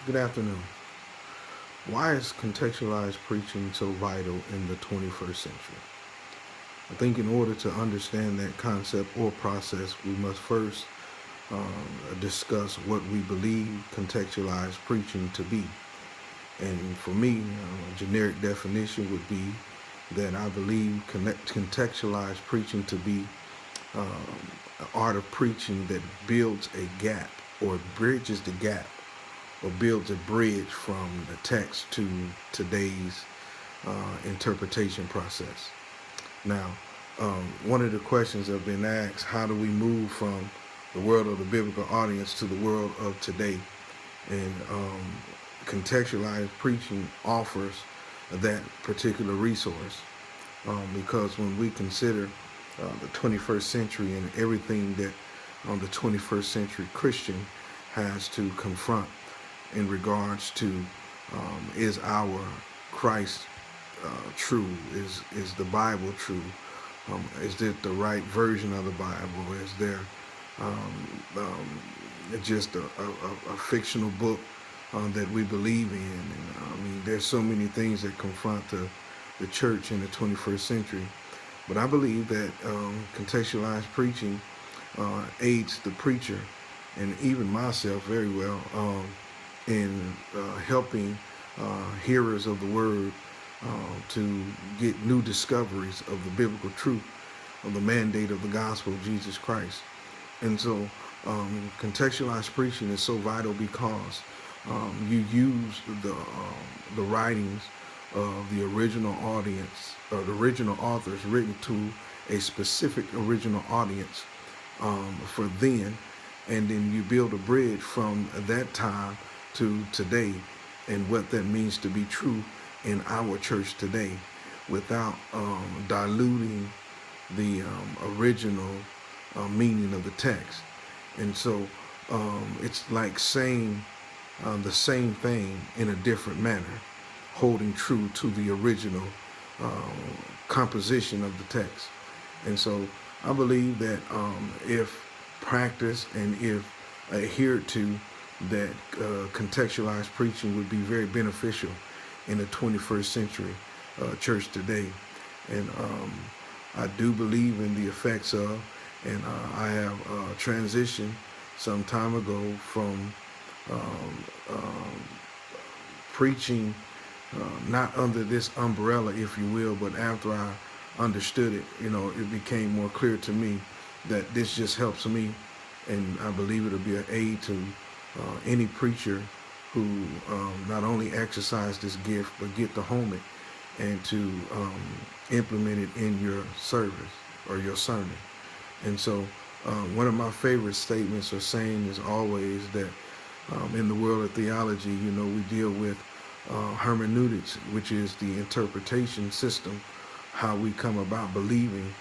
Good afternoon. Why is contextualized preaching so vital in the 21st century? I think in order to understand that concept or process, we must first discuss what we believe contextualized preaching to be. And for me, a generic definition would be that I believe contextualized preaching to be an art of preaching that builds a gap or bridges the gap or builds a bridge from the text to today's interpretation process. Now, one of the questions that have been asked, how do we move from the world of the biblical audience to the world of today? And contextualized preaching offers that particular resource because when we consider the 21st century and everything that the 21st century Christian has to confront in regards to is our Christ true? Is the Bible true? Is it the right version of the Bible? Is there just a fictional book that we believe in? And I mean, there's so many things that confront the church in the 21st century. But I believe that contextualized preaching aids the preacher and even myself very well in helping hearers of the word to get new discoveries of the biblical truth of the mandate of the gospel of Jesus Christ. And so contextualized preaching is so vital because you use the writings of the original audience or the original authors written to a specific original audience for then, and then you build a bridge from that time to today and what that means to be true in our church today without diluting the original meaning of the text. And so it's like saying the same thing in a different manner, holding true to the original composition of the text. And so I believe that if practiced and if adhered to, that contextualized preaching would be very beneficial in the 21st century church today. And I do believe in the effects of, and I have transitioned some time ago from preaching not under this umbrella, if you will, but after I understood it, it became more clear to me that this just helps me, and I believe it'll be an aid to any preacher who not only exercise this gift, but get to home it and to implement it in your service or your sermon. And so one of my favorite statements or saying is always that in the world of theology, we deal with hermeneutics, which is the interpretation system, how we come about believing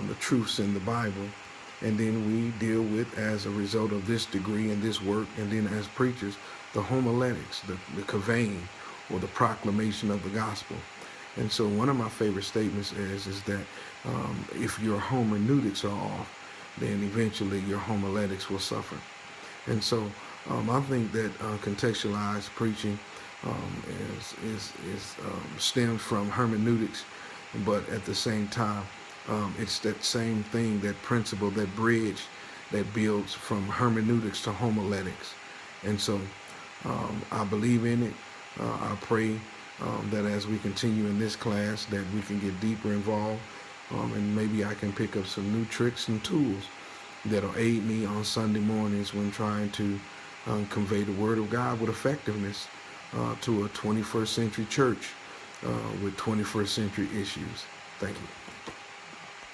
the truths in the Bible. And then we deal with, as a result of this degree and this work, and then as preachers, the homiletics, the conveying or the proclamation of the gospel. And so one of my favorite statements is that if your hermeneutics are off, then eventually your homiletics will suffer. And so I think that contextualized preaching stems from hermeneutics, but at the same time, it's that same thing, that principle, that bridge that builds from hermeneutics to homiletics. And so I believe in it. I pray that as we continue in this class that we can get deeper involved, and maybe I can pick up some new tricks and tools that'll aid me on Sunday mornings when trying to convey the Word of God with effectiveness to a 21st century church with 21st century issues. Thank you.